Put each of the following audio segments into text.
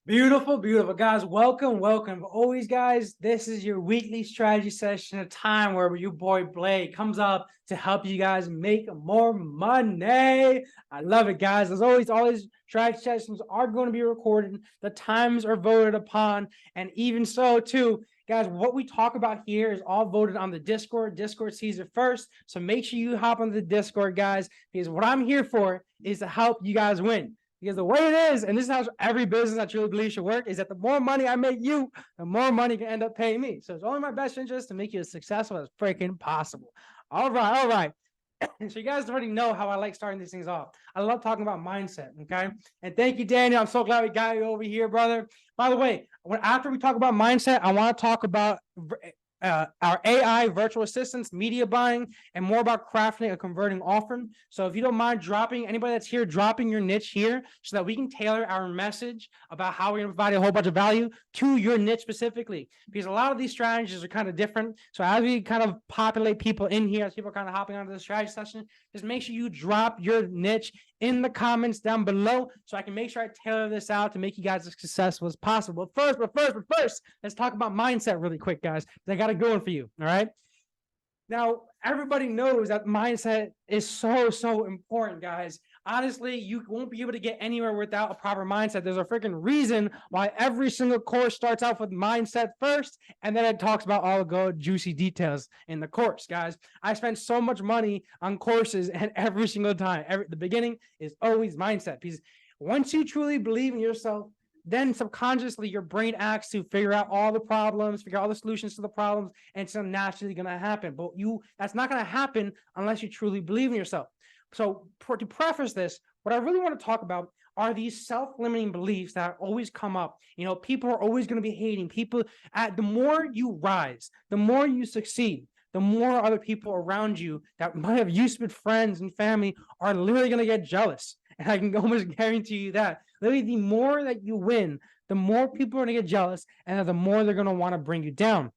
Beautiful, beautiful. Guys, welcome, welcome. Always, guys, this is your weekly strategy session, a time where your boy Blake comes up to help you guys make more money. I love it, guys. As always, strategy sessions are going to be recorded. The times are voted upon, and even so, too, guys, what we talk about here is all voted on the Discord. Discord sees it first, so make sure you hop on the Discord, guys, because what I'm here for is to help you guys win. Because the way it is, and this is how every business I truly believe should work, is that the more money I make you, the more money you can end up paying me. So it's only my best interest to make you as successful as freaking possible. All right, all right. So you guys already know how I like starting these things off. I love talking about mindset, okay? And thank you, Daniel. I'm so glad we got you over here, brother. By the way, after we talk about mindset, I want to talk about our AI virtual assistants, media buying, and more about crafting a converting offer. So if you don't mind dropping, anybody that's here, dropping your niche here so that we can tailor our message about how we're going to provide a whole bunch of value to your niche specifically. Because a lot of these strategies are kind of different. So as we kind of populate people in here, as people are kind of hopping onto the strategy session, just make sure you drop your niche in the comments down below so I can make sure I tailor this out to make you guys as successful as possible. But first, let's talk about mindset really quick, guys. I got a good one for you, all right? Now, everybody knows that mindset is so important, guys. Honestly, you won't be able to get anywhere without a proper mindset. There's a freaking reason why every single course starts off with mindset first, and then it talks about all the good, juicy details in the course, guys. I spend so much money on courses, and every single time, the beginning is always mindset. Because once you truly believe in yourself, then subconsciously your brain acts to figure out all the problems, figure out all the solutions to the problems, and it's naturally going to happen. But that's not going to happen unless you truly believe in yourself. So to preface this, what I really want to talk about are these self-limiting beliefs that always come up. You know, people are always going to be hating. The more you rise, the more you succeed, the more other people around you that might have used to be friends and family are literally going to get jealous. And I can almost guarantee you that. Literally, the more that you win, the more people are going to get jealous, and the more they're going to want to bring you down.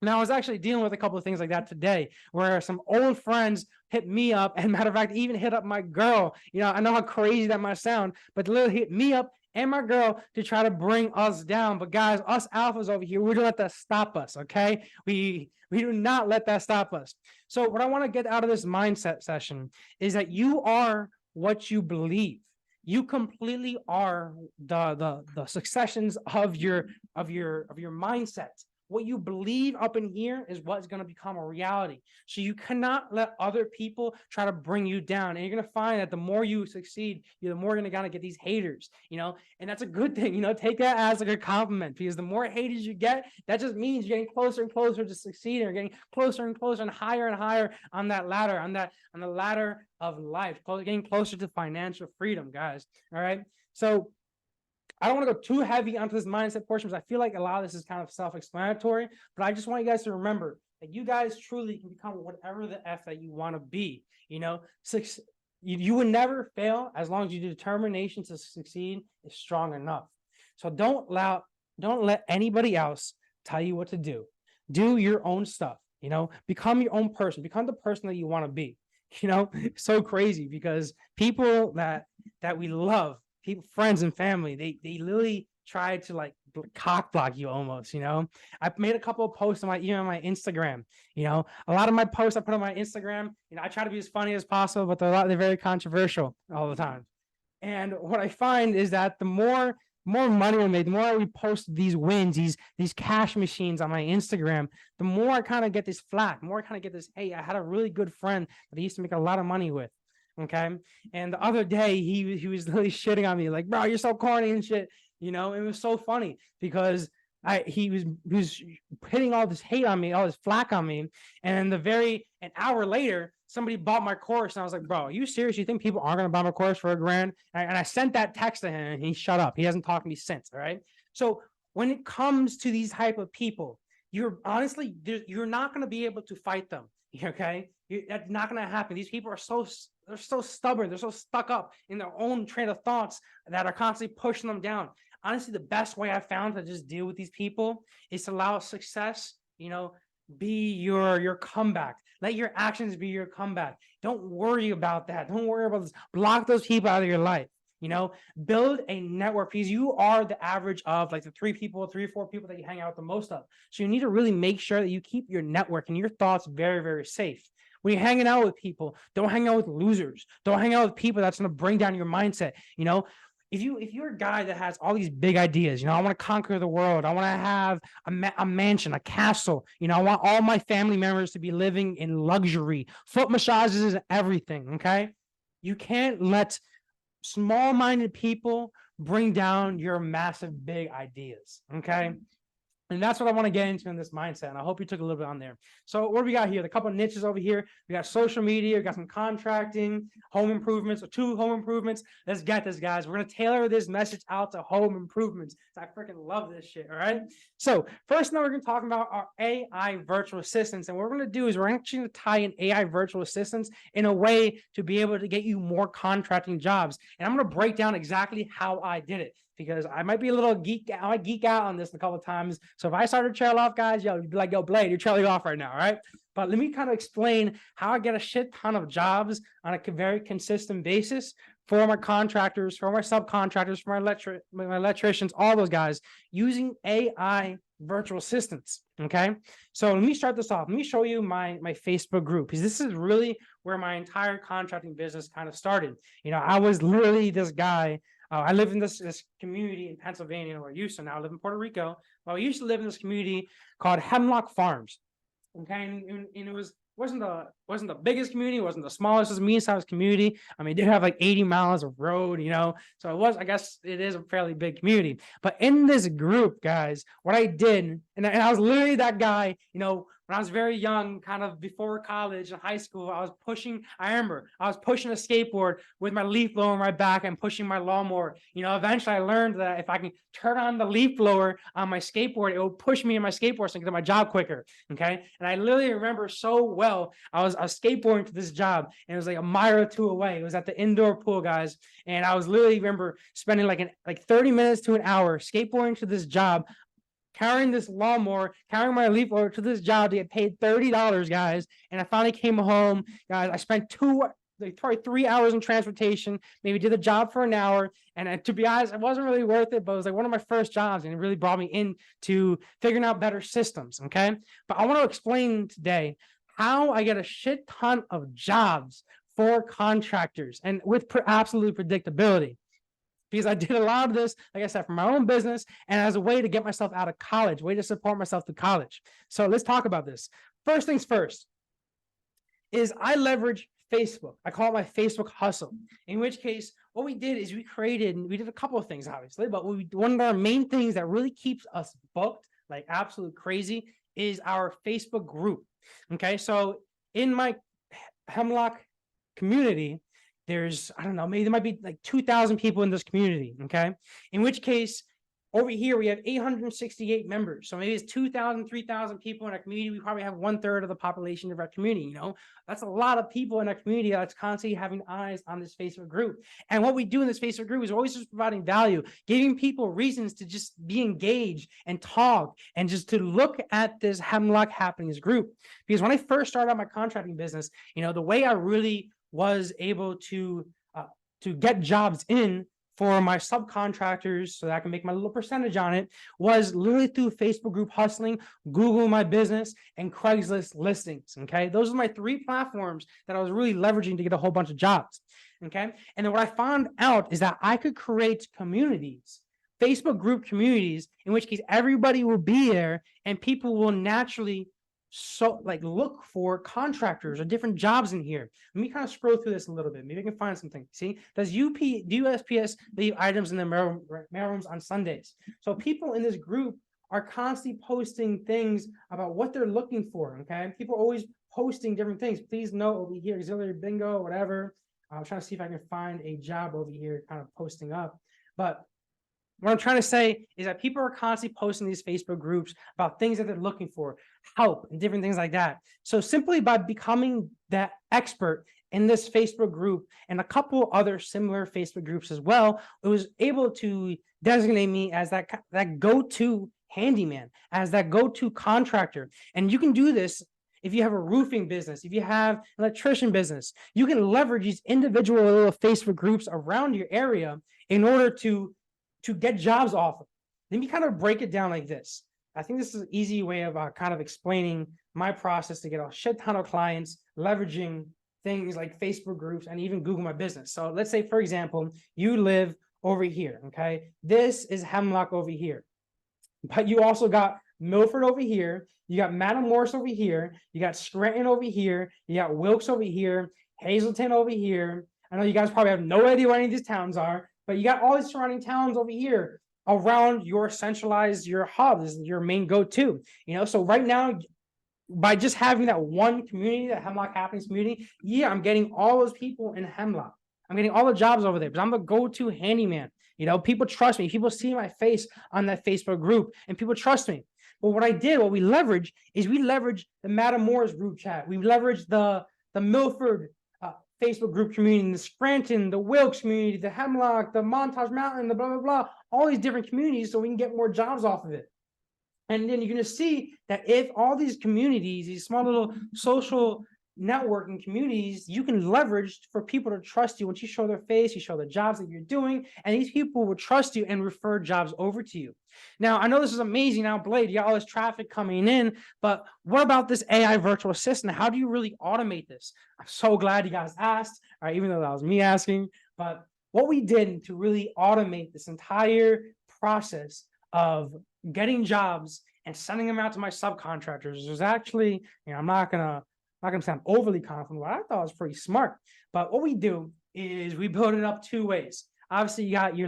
Now, I was actually dealing with a couple of things like that today, where some old friends hit me up, and matter of fact, even hit up my girl. You know, I know how crazy that might sound, but literally hit me up and my girl to try to bring us down. But guys, us alphas over here, we don't let that stop us, okay? We do not let that stop us. So what I want to get out of this mindset session is that you are what you believe. You completely are the successions of your mindset. What you believe up in here is what's going to become a reality. So you cannot let other people try to bring you down. And you're going to find that the more you succeed, the more you're going to get these haters, you know, and that's a good thing, you know, take that as like a compliment, because the more haters you get, that just means you're getting closer and closer to succeeding. You're getting closer and closer and higher on that ladder, on the ladder of life, getting closer to financial freedom, guys. All right. So I don't want to go too heavy onto this mindset portion because I feel like a lot of this is kind of self-explanatory, but I just want you guys to remember that you guys truly can become whatever the F that you want to be. You know, you would never fail as long as your determination to succeed is strong enough. So don't let anybody else tell you what to do. Do your own stuff, you know, become your own person, become the person that you want to be. You know, it's so crazy because people that we love, people, friends and family, they literally try to like cock block you almost, you know. I've made a couple of posts on my Instagram, you know. A lot of my posts I put on my Instagram, you know, I try to be as funny as possible, but they're very controversial all the time. And what I find is that the more money we make, the more we post these wins, these cash machines on my Instagram, the more I kind of get this flack, the more I kind of get this, hey, I had a really good friend that I used to make a lot of money with. Okay. And the other day he was literally shitting on me, like, bro, you're so corny and shit. You know, it was so funny because he was hitting all this hate on me, all this flack on me. And an hour later, somebody bought my course. And I was like, bro, are you serious? You think people aren't going to buy my course for $1,000? And I sent that text to him and he shut up. He hasn't talked to me since. All right. So when it comes to these type of people, you're not going to be able to fight them. Okay. That's not going to happen. These people are they're so stubborn. They're so stuck up in their own train of thoughts that are constantly pushing them down. Honestly, the best way I found to just deal with these people is to allow success, you know, be your comeback. Let your actions be your comeback. Don't worry about that. Don't worry about this. Block those people out of your life. build a network, because you are the average of like the three or four people that you hang out with the most of. So you need to really make sure that you keep your network and your thoughts very, very safe. When you're hanging out with people, don't hang out with losers. Don't hang out with people that's going to bring down your mindset. If you're a guy that has all these big ideas, I want to conquer the world. I want to have a mansion, a castle. I want all my family members to be living in luxury, foot massages, everything. Okay. You can't let small-minded people bring down your massive big ideas. Okay. And that's what I want to get into in this mindset. And I hope you took a little bit on there. So what do we got here? The couple of niches over here. We got social media. We got some contracting, home improvements, or 2 home improvements. Let's get this, guys. We're going to tailor this message out to home improvements. I freaking love this shit. All right. So first, now we're going to talk about our AI virtual assistants. And what we're going to do is we're actually going to tie in AI virtual assistants in a way to be able to get you more contracting jobs. And I'm going to break down exactly how I did it, because I might be a little I might geek out on this a couple of times. So if I start to trail off, guys, you'd be like, yo, Blade, you're trailing off right now, all right? But let me kind of explain how I get a shit ton of jobs on a very consistent basis for my contractors, for my subcontractors, for my electricians, all those guys, using AI virtual assistants, okay? So let me start this off. Let me show you my Facebook group, because this is really where my entire contracting business kind of started. I was literally this guy. I live in this community in Pennsylvania, where I used to. Now I live in Puerto Rico. But I used to live in this community called Hemlock Farms. Okay, and it wasn't the biggest community, it wasn't the smallest, it was a medium-sized community. I mean, they have like 80 miles of road, so it was, I guess it is a fairly big community. But in this group, guys, what I did, and I was literally that guy, when I was very young, kind of before college and high school, I remember I was pushing a skateboard with my leaf blower on my back and pushing my lawnmower. Eventually I learned that if I can turn on the leaf blower on my skateboard, it will push me in my skateboard so I can do my job quicker. Okay. And I literally remember so well, I was skateboarding to this job, and it was like a mile or 2 away. It was at the indoor pool, guys. And I was literally remember spending like 30 minutes to an hour skateboarding to this job, carrying this lawnmower, carrying my leaf blower to this job to get paid $30, guys. And I finally came home, guys. I spent probably 3 hours in transportation, maybe did the job for an hour. And to be honest, it wasn't really worth it, but it was like one of my first jobs, and it really brought me into figuring out better systems. Okay. But I want to explain today how I get a shit ton of jobs for contractors and with absolute predictability. Because I did a lot of this, like I said, for my own business and as a way to get myself out of college, way to support myself through college. So let's talk about this. First things first is I leverage Facebook. I call it my Facebook hustle, in which case what we did is we did a couple of things, obviously, but one of our main things that really keeps us booked like absolute crazy is our Facebook group. Okay, so in my Hemlock community, there's, I don't know, maybe there might be like 2,000 people in this community. Okay. In which case, over here, we have 868 members. So maybe it's 2,000, 3,000 people in our community. We probably have 1/3 of the population of our community. That's a lot of people in our community that's constantly having eyes on this Facebook group. And what we do in this Facebook group is always just providing value, giving people reasons to just be engaged and talk and just to look at this Hemlock Happenings group. Because when I first started out my contracting business, the way I really was able to get jobs in for my subcontractors so that I can make my little percentage on it was literally through Facebook group hustling, Google My Business, and Craigslist listings. Okay. Those are my 3 platforms that I was really leveraging to get a whole bunch of jobs. Okay. And then what I found out is that I could create communities, Facebook group communities, in which case everybody will be there and people will naturally look for contractors or different jobs in here. Let me kind of scroll through this a little bit. Maybe I can find something. See, does USPS leave items in the mail rooms on Sundays? So people in this group are constantly posting things about what they're looking for. Okay, people are always posting different things. Please note over here, auxiliary bingo, whatever. I'm trying to see if I can find a job over here, kind of posting up, but what I'm trying to say is that people are constantly posting these Facebook groups about things that they're looking for, help, and different things like that. So simply by becoming that expert in this Facebook group and a couple other similar Facebook groups as well, it was able to designate me as that go-to handyman, as that go-to contractor. And you can do this if you have a roofing business, if you have an electrician business, you can leverage these individual little Facebook groups around your area in order to get jobs off of. Let me kind of break it down like this. I think this is an easy way of kind of explaining my process to get a shit ton of clients, leveraging things like Facebook groups and even Google My Business. So let's say, for example, you live over here, okay? This is Hemlock over here. But you also got Milford over here, you got Matamoros over here, you got Scranton over here, you got Wilkes over here, Hazleton over here. I know you guys probably have no idea what any of these towns are, but you got all these surrounding towns over here around your centralized, your hub, this is your main go-to. So right now, by just having that one community, that Hemlock Happenings community, yeah, I'm getting all those people in Hemlock. I'm getting all the jobs over there because I'm the go-to handyman. People trust me. People see my face on that Facebook group and people trust me. But what we leverage is we leverage the Matamoros group chat. We leverage the Milford Facebook group community, the Scranton, the Wilkes community, the Hemlock, the Montage Mountain, the blah, blah, blah, all these different communities so we can get more jobs off of it. And then you're going to see that if all these communities, these small little social networking communities, you can leverage for people to trust you. Once you show their face, you show the jobs that you're doing, and these people will trust you and refer jobs over to you. Now, I know this is amazing. Now, Blade, you got all this traffic coming in, but what about this AI virtual assistant? How do you really automate this? I'm so glad you guys asked, all right, even though that was me asking, but what we did to really automate this entire process of getting jobs and sending them out to my subcontractors was actually, I'm not gonna sound overly confident, but I thought it was pretty smart. But what we do is we build it up two ways. Obviously, you got your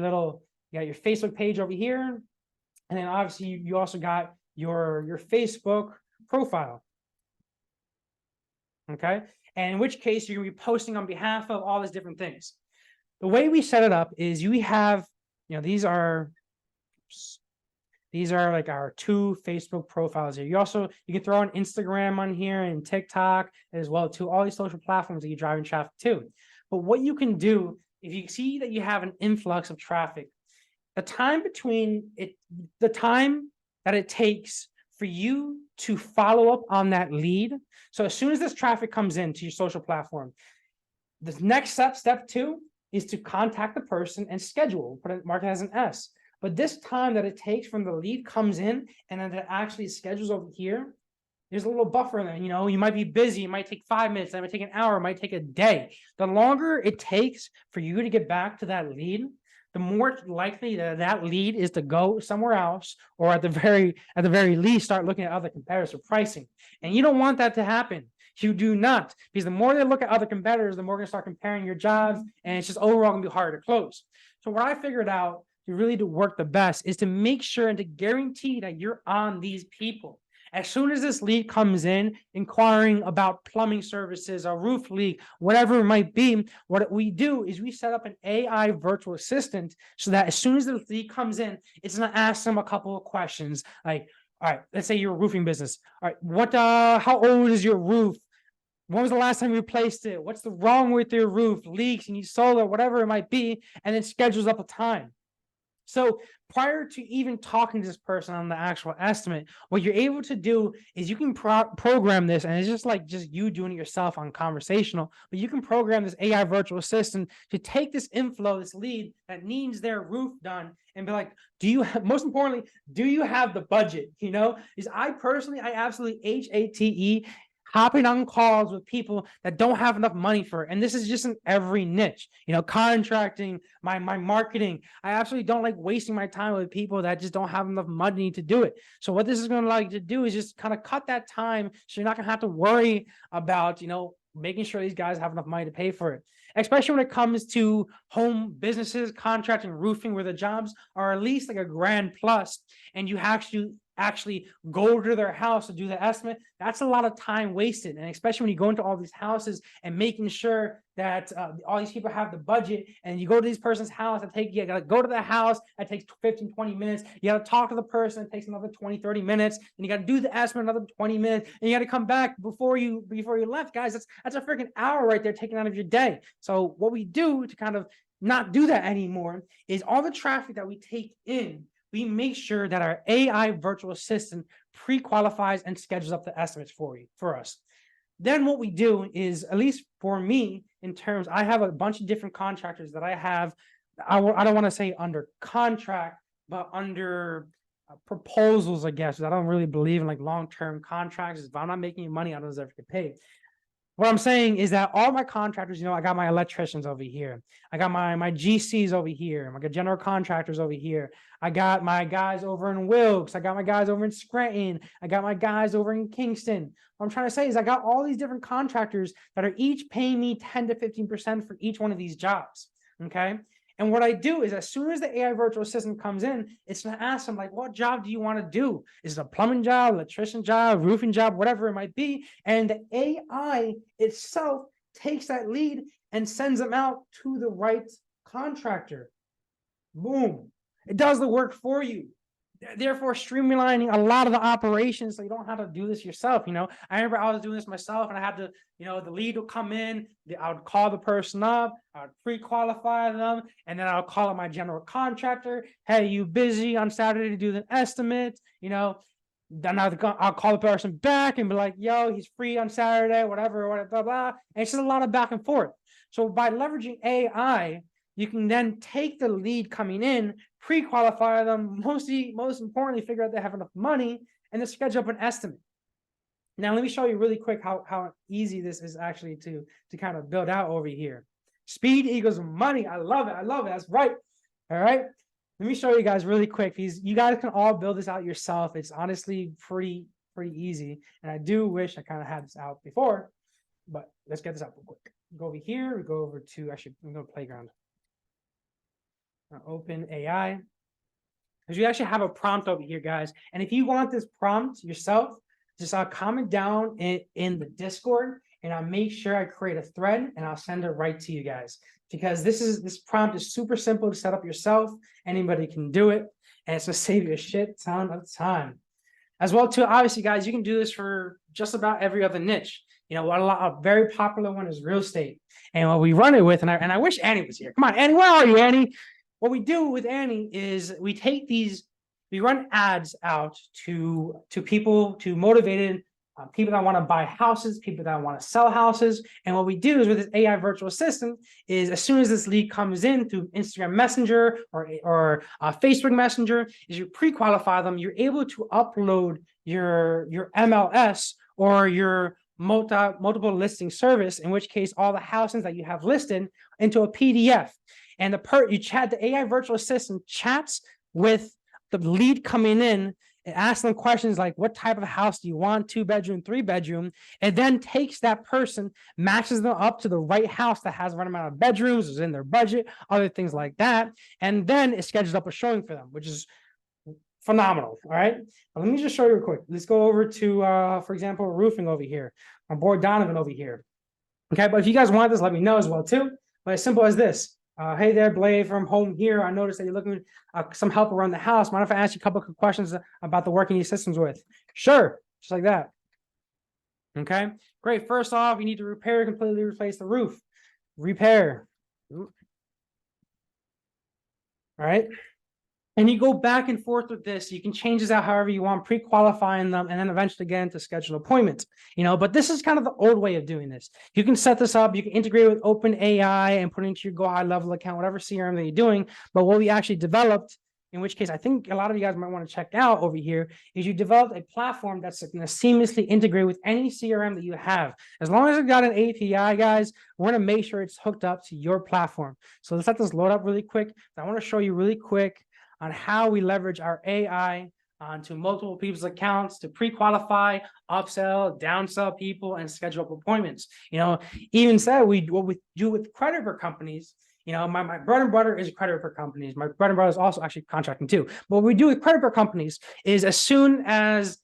Facebook page over here, and then obviously you also got your Facebook profile. Okay, and in which case you're gonna be posting on behalf of all these different things. The way we set it up is you have, these are like our two Facebook profiles here. You can throw an Instagram on here and TikTok as well too, all these social platforms that you're driving traffic to. But what you can do, if you see that you have an influx of traffic, the time that it takes for you to follow up on that lead. So as soon as this traffic comes into your social platform, the next step two, is to contact the person and schedule, mark it as an S. But this time that it takes from the lead comes in and then it actually schedules over here, there's a little buffer in there. You might be busy. It might take 5 minutes. It might take an hour. It might take a day. The longer it takes for you to get back to that lead, the more likely that lead is to go somewhere else, or at the very least, start looking at other competitors for pricing. And you don't want that to happen. You do not, because the more they look at other competitors, the more they're going to start comparing your jobs, and it's just overall going to be harder to close. So what I figured out to work the best is to make sure and to guarantee that you're on these people. As soon as this lead comes in, inquiring about plumbing services, a roof leak, whatever it might be, what we do is we set up an AI virtual assistant so that as soon as the lead comes in, it's going to ask them a couple of questions like, all right, let's say you're a roofing business. All right, how old is your roof? When was the last time you replaced it? What's wrong with your roof? Leaks, you need solar, whatever it might be, and then schedules up a time. So prior to even talking to this person on the actual estimate, what you're able to do is you can program this, and it's just you doing it yourself on conversational, but you can program this AI virtual assistant to take this inflow, this lead that needs their roof done, and be like, most importantly, do you have the budget? I absolutely HATE hopping on calls with people that don't have enough money for it. And this is just in every niche, contracting, my marketing. I absolutely don't like wasting my time with people that just don't have enough money to do it. So what this is going to allow you to do is just kind of cut that time, so you're not going to have to worry about, making sure these guys have enough money to pay for it. Especially when it comes to home businesses, contracting, roofing, where the jobs are at least like $1,000+, and you actually go to their house to do the estimate. That's a lot of time wasted. And especially when you go into all these houses and making sure that all these people have the budget, and you go to this person's house, you gotta go to the house, that takes 15-20 minutes. You gotta talk to the person, it takes another 20-30 minutes, and you gotta do the estimate another 20 minutes, and you gotta come back before you left, guys. That's a freaking hour right there taken out of your day. So what we do to kind of not do that anymore is all the traffic that we take in, we make sure that our AI virtual assistant pre-qualifies and schedules up the estimates for us. Then what we do is, at least for me, in terms, I have a bunch of different contractors that I have. I don't want to say under contract, but under proposals, I guess. I don't really believe in like long-term contracts. If I'm not making money, I don't deserve to get paid. What I'm saying is that all my contractors, you know, I got my electricians over here. I got my GCs over here. I got general contractors over here. I got my guys over in Wilkes. I got my guys over in Scranton. I got my guys over in Kingston. What I'm trying to say is I got all these different contractors that are each paying me 10 to 15% for each one of these jobs. Okay. And what I do is, as soon as the AI virtual assistant comes in, it's going to ask them, like, what job do you want to do? Is it a plumbing job, electrician job, roofing job, whatever it might be? And the AI itself takes that lead and sends them out to the right contractor. Boom. It does the work for you, therefore streamlining a lot of the operations, so you don't have to do this yourself. You know, I remember I was doing this myself, and I had to, you know, the lead would come in, I would call the person up, I would pre-qualify them, and then I'll call up my general contractor. Hey, you busy on Saturday to do the estimate? You know, then I'll call the person back and be like, yo, he's free on Saturday, whatever, blah, blah. And it's just a lot of back and forth. So by leveraging AI, you can then take the lead coming in, pre-qualify them, most importantly, figure out they have enough money, and then schedule up an estimate. Now, let me show you really quick how easy this is actually to kind of build out over here. Speed equals money. I love it. I love it. That's right. All right. Let me show you guys really quick. You guys can all build this out yourself. It's honestly pretty easy. And I do wish I kind of had this out before, but let's get this out real quick. Go over here. We go over to, actually, we go to Playground. Open AI, because you actually have a prompt over here, guys. And if you want this prompt yourself, just comment down in the Discord, and I'll make sure I create a thread and I'll send it right to you guys, because this prompt is super simple to set up yourself. Anybody can do it, and it's gonna save you a shit ton of time. As well, too, obviously, guys, you can do this for just about every other niche. You know, a very popular one is real estate, and what we run it with, and I wish Annie was here. Come on, Annie, where are you, Annie? What we do with Annie is we take these, we run ads out to people, to motivated people that want to buy houses, people that want to sell houses. And what we do is, with this AI virtual assistant, is as soon as this lead comes in through Instagram Messenger or Facebook Messenger, is you pre-qualify them. You're able to upload your MLS or your multiple listing service, in which case all the houses that you have listed, into a PDF. And the AI virtual assistant chats with the lead coming in and asks them questions like, what type of house do you want, 2-bedroom, 3-bedroom, and then takes that person, matches them up to the right house that has the right amount of bedrooms, is in their budget, other things like that, and then it schedules up a showing for them, which is phenomenal. All right, but let me just show you real quick. Let's go over to, for example, roofing over here. My boy Donovan over here. Okay, but if you guys want this, let me know as well too. But as simple as this. Hey there, Blade from home here. I noticed that you're looking some help around the house. Mind if I ask you a couple of questions about the working these systems with? Sure, just like that. Okay, great. First off, you need to completely replace the roof. Repair. All right. And you go back and forth with this. You can change this out however you want, pre-qualifying them, and then eventually get into schedule appointments. You know, but this is kind of the old way of doing this. You can set this up. You can integrate with OpenAI and put it into your Go High Level account, whatever CRM that you're doing. But what we actually developed, in which case I think a lot of you guys might want to check out over here, is you developed a platform that's going to seamlessly integrate with any CRM that you have. As long as it's got an API, guys, we're going to make sure it's hooked up to your platform. So let's let this load up really quick. I want to show you really quick on how we leverage our AI onto multiple people's accounts to pre-qualify, upsell, downsell people, and schedule up appointments. You know, even said what we do with credit report companies. You know, my bread and butter is credit report companies. My bread and butter is also actually contracting too. But what we do with credit report companies is, as soon as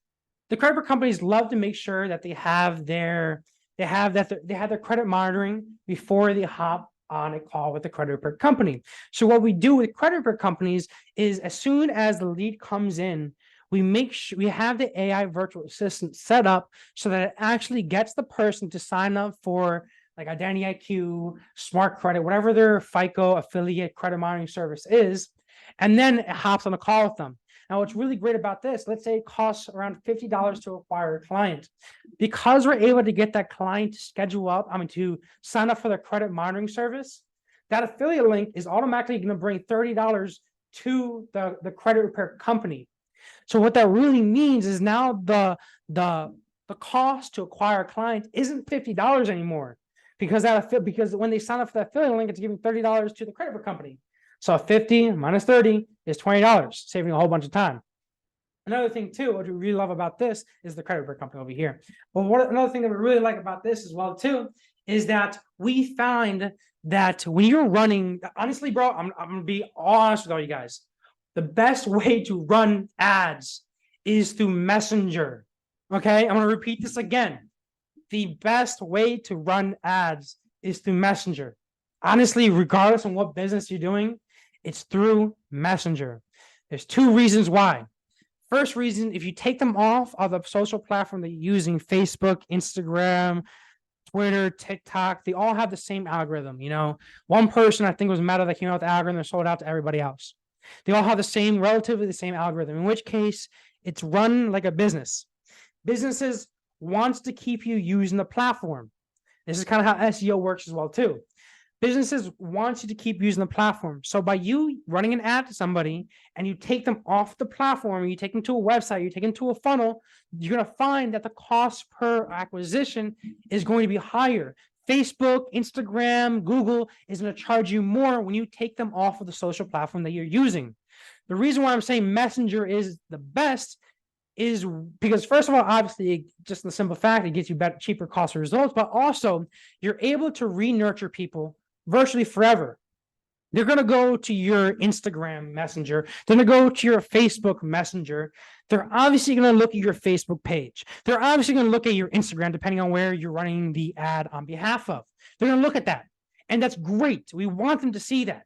the credit report companies love to make sure that they have their credit monitoring before they hop on a call with the credit report company. So what we do with credit report companies is, as soon as the lead comes in, we make sure we have the AI virtual assistant set up so that it actually gets the person to sign up for like Identity IQ, Smart Credit, whatever their FICO affiliate credit monitoring service is, and then it hops on a call with them. Now, what's really great about this, let's say it costs around $50 to acquire a client. Because we're able to get that client to schedule up, to sign up for the credit monitoring service, that affiliate link is automatically going to bring $30 to the credit repair company. So what that really means is now the cost to acquire a client isn't $50 anymore, because when they sign up for that affiliate link, it's giving $30 to the credit repair company. So 50 minus 30 is $20, saving a whole bunch of time. Another thing too, what we really love about this is the credit repair company over here. But another thing that we really like about this as well too is that we find that when you're running, honestly, bro, I'm gonna be all honest with all you guys. The best way to run ads is through Messenger. Okay, I'm gonna repeat this again. The best way to run ads is through Messenger. Honestly, regardless of what business you're doing, it's through Messenger. There's two reasons why. First reason, if you take them off of the social platform that you're using, Facebook, Instagram, Twitter, TikTok, they all have the same algorithm. One person, I think it was Meta, that came out with the algorithm and sold out to everybody else. They all have relatively the same algorithm, in which case it's run like a business. Businesses wants to keep you using the platform. This is kind of how SEO works as well too. Businesses want you to keep using the platform. So by you running an ad to somebody and you take them off the platform, you take them to a website, you take them to a funnel, you're going to find that the cost per acquisition is going to be higher. Facebook, Instagram, Google is going to charge you more when you take them off of the social platform that you're using. The reason why I'm saying Messenger is the best is because, first of all, obviously, just the simple fact, it gets you better, cheaper cost of results, but also you're able to re-nurture people virtually forever. They're going to go to your Instagram Messenger. They're going to go to your Facebook Messenger. They're obviously going to look at your Facebook page. They're obviously going to look at your Instagram, depending on where you're running the ad on behalf of. They're going to look at that. And that's great. We want them to see that.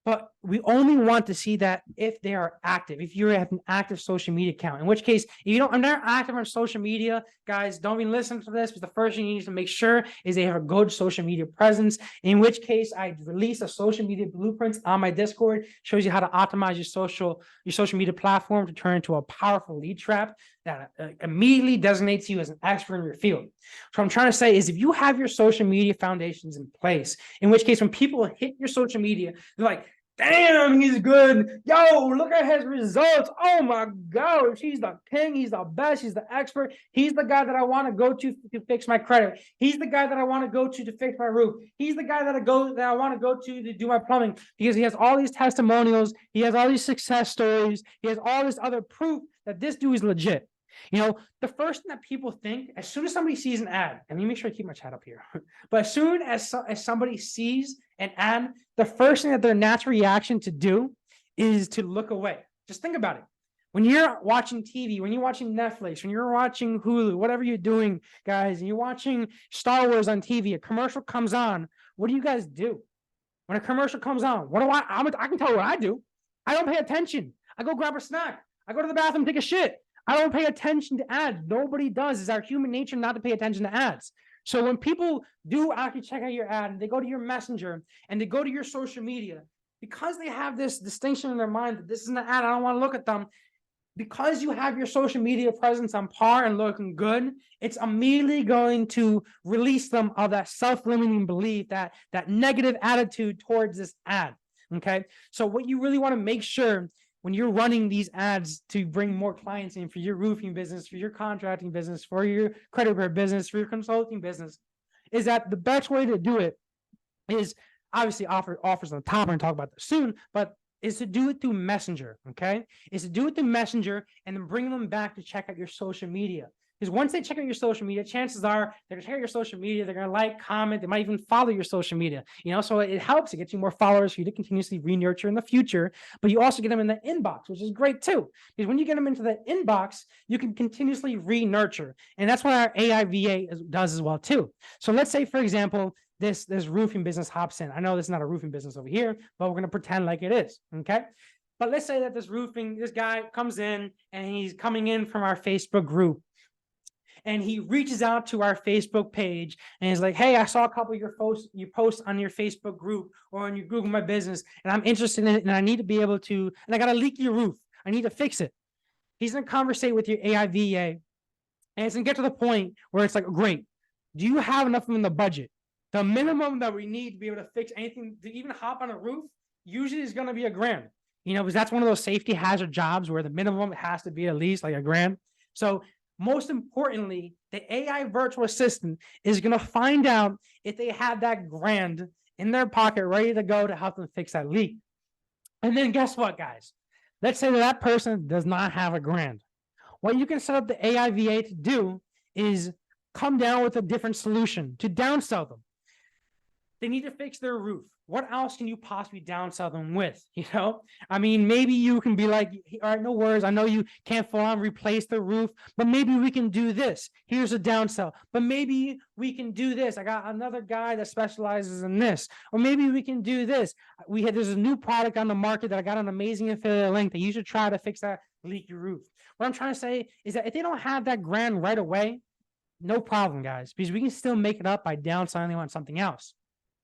But we only want to see that if they are active, if you have an active social media account, in which case, if you don't, I'm not active on social media, guys, don't even listen to this, but the first thing you need to make sure is they have a good social media presence, in which case I release a social media blueprints on my Discord, shows you how to optimize your social media platform to turn into a powerful lead trap that immediately designates you as an expert in your field. So what I'm trying to say is if you have your social media foundations in place, in which case when people hit your social media, they're like, damn, he's good. Yo, look at his results. Oh my God, he's the king. He's the best. He's the expert. He's the guy that I want to go to fix my credit. He's the guy that I want to go to fix my roof. He's the guy that I want to go to do my plumbing, because he has all these testimonials. He has all these success stories. He has all this other proof that this dude is legit. The first thing that people think, as soon as somebody sees an ad, and let me make sure I keep my chat up here, but as soon as somebody sees an ad, the first thing that their natural reaction to do is to look away. Just think about it. When you're watching TV, when you're watching Netflix, when you're watching Hulu, whatever you're doing, guys, and you're watching Star Wars on TV, a commercial comes on, what do you guys do? When a commercial comes on, what do I can tell you what I do. I don't pay attention. I go grab a snack. I go to the bathroom, take a shit. I don't pay attention to ads. Nobody does. It's our human nature not to pay attention to ads. So when people do actually check out your ad and they go to your Messenger and they go to your social media, because they have this distinction in their mind that this is an ad, I don't want to look at them, because you have your social media presence on par and looking good, it's immediately going to release them of that self-limiting belief, that negative attitude towards this ad. Okay. So what you really want to make sure when you're running these ads to bring more clients in for your roofing business, for your contracting business, for your credit repair business, for your consulting business, is that the best way to do it is obviously offers on the top. We're going to talk about this soon, but is to do it through Messenger, okay? Is to do it through Messenger and then bring them back to check out your social media. Because once they check out your social media, chances are they're going to check out your social media, they're going to like, comment, they might even follow your social media, so it helps. It gets you more followers for you to continuously re-nurture in the future, but you also get them in the inbox, which is great too. Because when you get them into the inbox, you can continuously re-nurture. And that's what our AI VA does as well too. So let's say, for example, this roofing business hops in. I know this is not a roofing business over here, but we're going to pretend like it is, okay? But let's say that this guy comes in and he's coming in from our Facebook group. And he reaches out to our Facebook page and he's like, hey, I saw a couple of your posts on your Facebook group or on your Google My Business, and I'm interested in it, and I need to be able to, and I got to leak your roof. I need to fix it. He's going to conversate with your AI VA, and it's going to get to the point where it's like, great, do you have enough in the budget? The minimum that we need to be able to fix anything, to even hop on a roof, usually is going to be $1,000. Because that's one of those safety hazard jobs where the minimum has to be at least like $1,000. So most importantly, the AI virtual assistant is going to find out if they have that grand in their pocket ready to go to help them fix that leak. And then guess what, guys? Let's say that person does not have $1,000. What you can set up the AI VA to do is come down with a different solution to downsell them. They need to fix their roof. What else can you possibly downsell them with? I mean, maybe you can be like, all right, no worries. I know you can't full on replace the roof, but maybe we can do this. Here's a downsell. But maybe we can do this. I got another guy that specializes in this. Or maybe we can do this. There's a new product on the market that I got an amazing affiliate link that you should try to fix that leaky roof. What I'm trying to say is that if they don't have that grand right away, no problem, guys, because we can still make it up by downselling them on something else.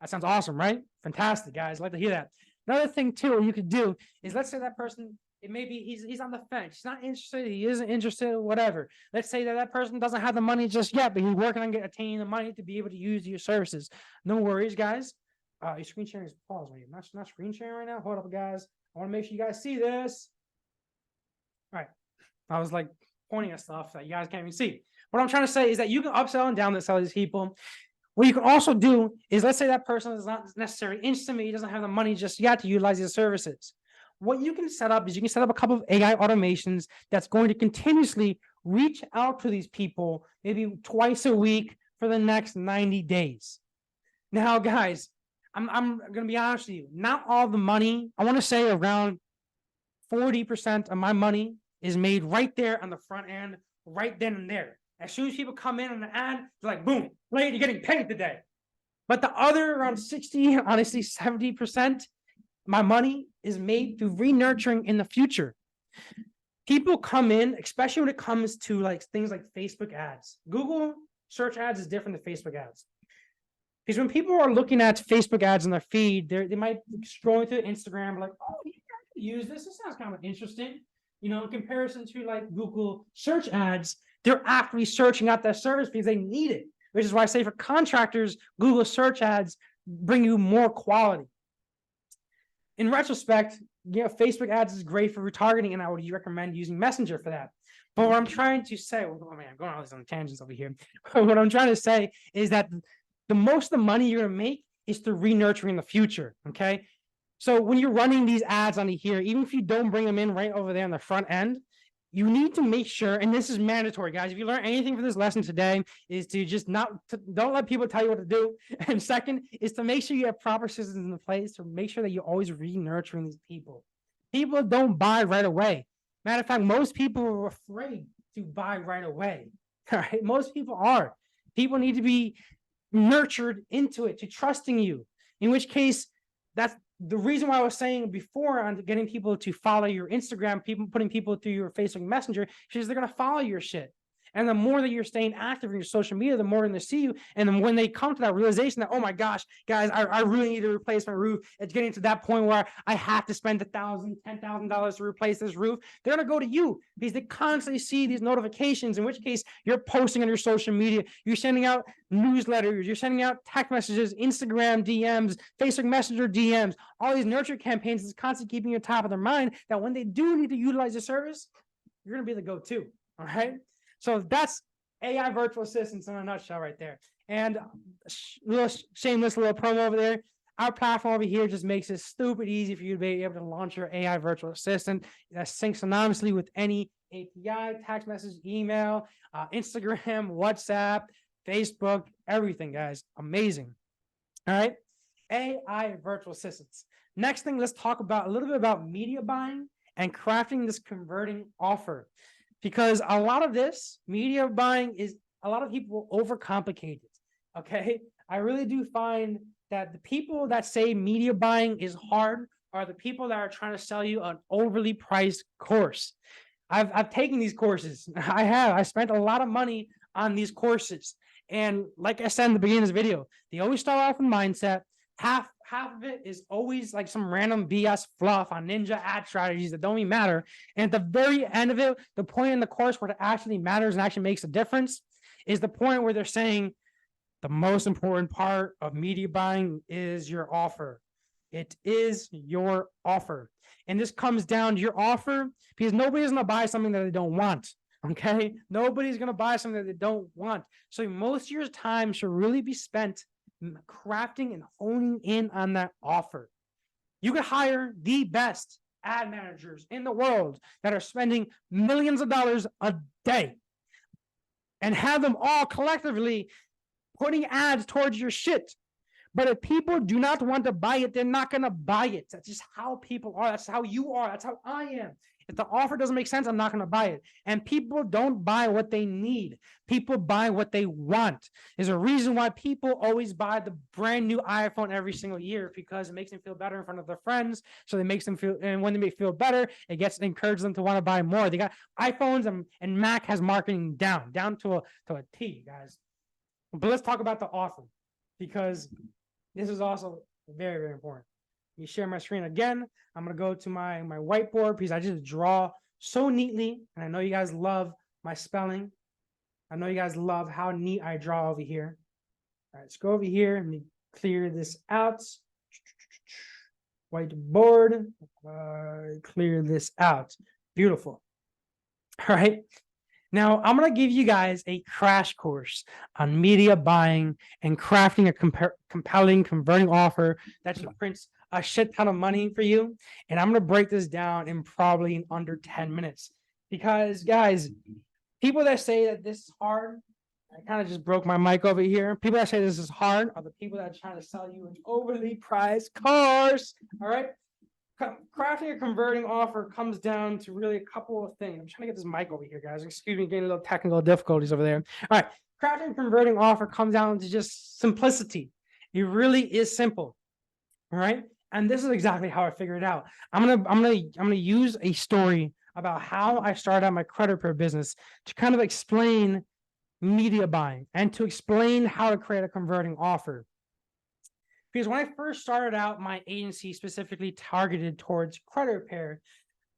That sounds awesome, right? Fantastic, guys. I'd like to hear that. Another thing, too, you could do is, let's say that person, it may be he's on the fence. He's not interested. He isn't interested, whatever. Let's say that person doesn't have the money just yet, but he's working on attaining the money to be able to use your services. No worries, guys. Your screen sharing is paused. Not screen sharing right now. Hold up, guys. I want to make sure you guys see this. All right. I was like pointing at stuff that you guys can't even see. What I'm trying to say is that you can upsell and downsell these people. What you can also do is, let's say that person is not necessarily interested, he doesn't have the money just yet to utilize these services. What you can set up is you can set up a couple of AI automations that's going to continuously reach out to these people maybe twice a week for the next 90 days. Now, guys, I'm going to be honest with you. Not all the money, I want to say around 40% of my money is made right there on the front end, right then and there. As soon as people come in on the ad, they're like, boom, lady, you're getting paid today. But the other around 60, honestly, 70%, my money is made through re-nurturing in the future. People come in, especially when it comes to like things like Facebook ads. Google search ads is different than Facebook ads. Because when people are looking at Facebook ads in their feed, they might be scrolling through Instagram, like, oh, you can use this. This sounds kind of interesting. In comparison to like Google search ads, they're actually searching out that service because they need it, which is why I say for contractors, Google search ads bring you more quality. In retrospect, Facebook ads is great for retargeting, and I would recommend using Messenger for that. But what I'm trying to say, I'm going on these tangents over here. What I'm trying to say is that the most of the money you're going to make is through re-nurturing the future, okay? So when you're running these ads on here, even if you don't bring them in right over there on the front end, you need to make sure, and this is mandatory, guys. If you learn anything from this lesson today, is to just don't let people tell you what to do. And second is to make sure you have proper systems in place to make sure that you're always re-nurturing these people. People don't buy right away. Matter of fact, most people are afraid to buy right away. All right, most people are. People need to be nurtured into it, to trusting you. In which case, that's the reason why I was saying before on getting people to follow your Instagram, putting people through your Facebook Messenger, because they're going to follow your shit. And the more that you're staying active in your social media, the more they're going to see you. And then when they come to that realization that, oh my gosh, guys, I really need to replace my roof. It's getting to that point where I have to spend $1,000, $10,000 to replace this roof. They're going to go to you because they constantly see these notifications, in which case you're posting on your social media. You're sending out newsletters. You're sending out text messages, Instagram DMs, Facebook Messenger DMs, all these nurture campaigns is constantly keeping you top of their mind that when they do need to utilize the service, you're going to be the go-to. All right. So that's AI virtual assistants in a nutshell right there. And little shameless little promo over there. Our platform over here just makes it stupid easy for you to be able to launch your AI virtual assistant that syncs anonymously with any API, text message, email, Instagram, WhatsApp, Facebook, everything, guys. Amazing. All right. AI virtual assistants. Next thing, let's talk about a little bit about media buying and crafting this converting offer. Because a lot of this media buying is, a lot of people overcomplicate it, okay? I really do find that the people that say media buying is hard are the people that are trying to sell you an overly priced course. I've taken these courses. I spent a lot of money on these courses. And like I said in the beginning of this video, they always start off with mindset. Half half of it is always like some random BS fluff on ninja ad strategies that don't even matter. And at the very end of it, the point in the course where it actually matters and actually makes a difference is the point where they're saying the most important part of media buying is your offer. It is your offer. And this comes down to your offer because nobody's going to buy something that they don't want. Okay. Nobody's going to buy something that they don't want. So most of your time should really be spent crafting and honing in on that offer. You could hire the best ad managers in the world that are spending millions of dollars a day and have them all collectively putting ads towards your shit. But if people do not want to buy it, they're not going to buy it. That's just how people are. That's how you are. That's how I am. If the offer doesn't make sense, I'm not going to buy it. And people don't buy what they need. People buy what they want. There's a reason why people always buy the brand new iPhone every single year, because it makes them feel better in front of their friends. So it makes them feel, and when they feel better, it encourages them to want to buy more. They got iPhones and Mac has marketing down to a T, guys. But let's talk about the offer, because this is also very, very important. Let me share my screen again. I'm going to go to my whiteboard because I just draw so neatly. And I know you guys love my spelling. I know you guys love how neat I draw over here. All right, let's go over here and clear this out. Whiteboard, clear this out. Beautiful. All right. Now, I'm going to give you guys a crash course on media buying and crafting a compelling converting offer that just prints a shit ton of money for you. And I'm going to break this down in probably in under 10 minutes. Because, guys, people that say that this is hard, I kind of just broke my mic over here. People that say this is hard are the people that are trying to sell you an overly priced course. All right? Crafting a converting offer comes down to really a couple of things. I'm trying to get this mic over here, guys. Excuse me, getting a little technical difficulties over there. All right, crafting a converting offer comes down to just simplicity. It really is simple. All right, and this is exactly how I figured it out. I'm gonna use a story about how I started out my credit repair business to kind of explain media buying and to explain how to create a converting offer. Because when I first started out my agency specifically targeted towards credit repair,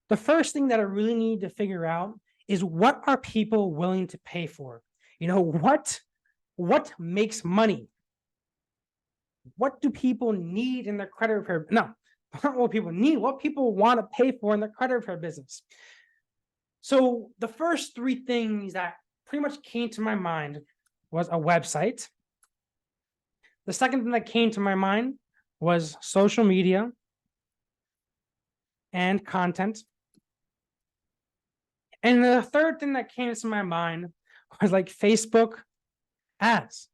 the first thing that I really need to figure out is what are people willing to pay for? You know, what makes money? What do people need in their credit repair? No, not what people need, what people want to pay for in their credit repair business. So the first three things that pretty much came to my mind was a website. The second thing that came to my mind was social media and content. And the third thing that came to my mind was like Facebook ads.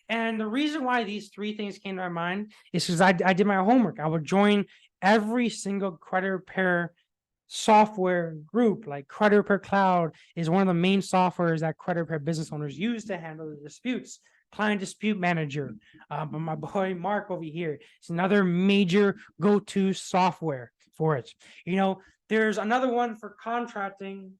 And the reason why these three things came to my mind is because I did my homework. I would join every single credit repair software group. Like Credit Repair Cloud is one of the main softwares that credit repair business owners use to handle the disputes. Client Dispute Manager, but my boy Mark over here, it's another major go-to software for it. You know, there's another one for contracting.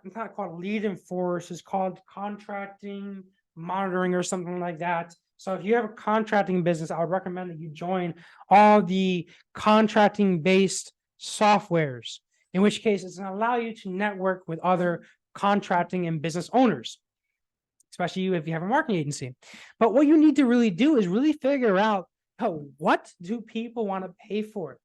It's not called Lead Enforce, it's called Contracting Monitoring or something like that. So if you have a contracting business, I would recommend that you join all the contracting based softwares, in which case it's going to allow you to network with other contracting and business owners, especially if you have a marketing agency. But what you need to really do is really figure out, oh, what do people want to pay for?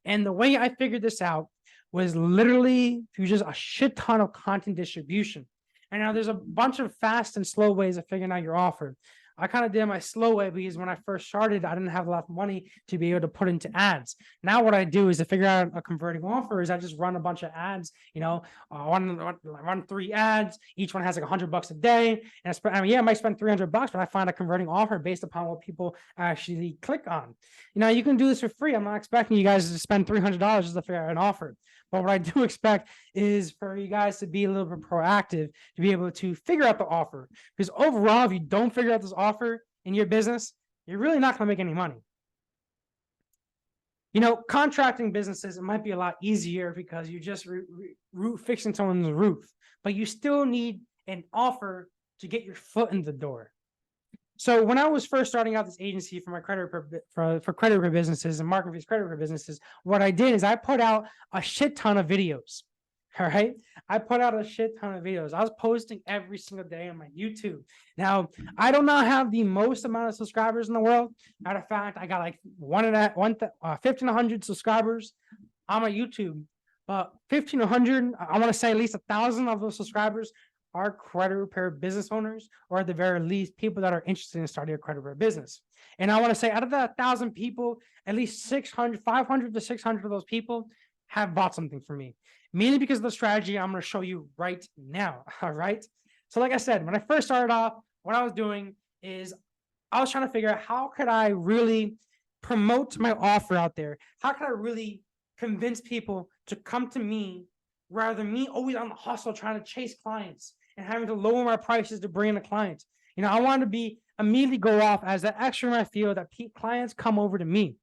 And the way I figured this out was literally through just a shit ton of content distribution. And now there's a bunch of fast and slow ways of figuring out your offer. I kind of did my slow way because when I first started, I didn't have a lot of money to be able to put into ads. Now what I do is to figure out a converting offer is I just run a bunch of ads, you know, run 3 ads. Each one has like $100 a day. And I might spend $300, but I find a converting offer based upon what people actually click on. You know, you can do this for free. I'm not expecting you guys to spend $300 just to figure out an offer. But what I do expect is for you guys to be a little bit proactive, to be able to figure out the offer. Because overall, if you don't figure out this offer in your business, you're really not going to make any money. You know, contracting businesses, it might be a lot easier because you just fixing someone's roof, but you still need an offer to get your foot in the door. So when I was first starting out this agency for my for credit repair businesses and marketing credit repair businesses, what I did is I put out a shit ton of videos. All right. I put out a shit ton of videos. I was posting every single day on my YouTube. Now, I do not have the most amount of subscribers in the world. Matter of fact, I got like 1,500 subscribers on my YouTube. But 1,500, I want to say at least 1,000 of those subscribers are credit repair business owners, or at the very least, people that are interested in starting a credit repair business. And I want to say out of that 1,000 people, at least 500 to 600 of those people have bought something from me, mainly because of the strategy I'm going to show you right now. All right. So like I said, when I first started off, what I was doing is I was trying to figure out how could I really promote my offer out there? How could I really convince people to come to me rather than me always on the hustle trying to chase clients and having to lower my prices to bring in a client? You know, I wanted to be immediately go off as that extra in my field that clients come over to me.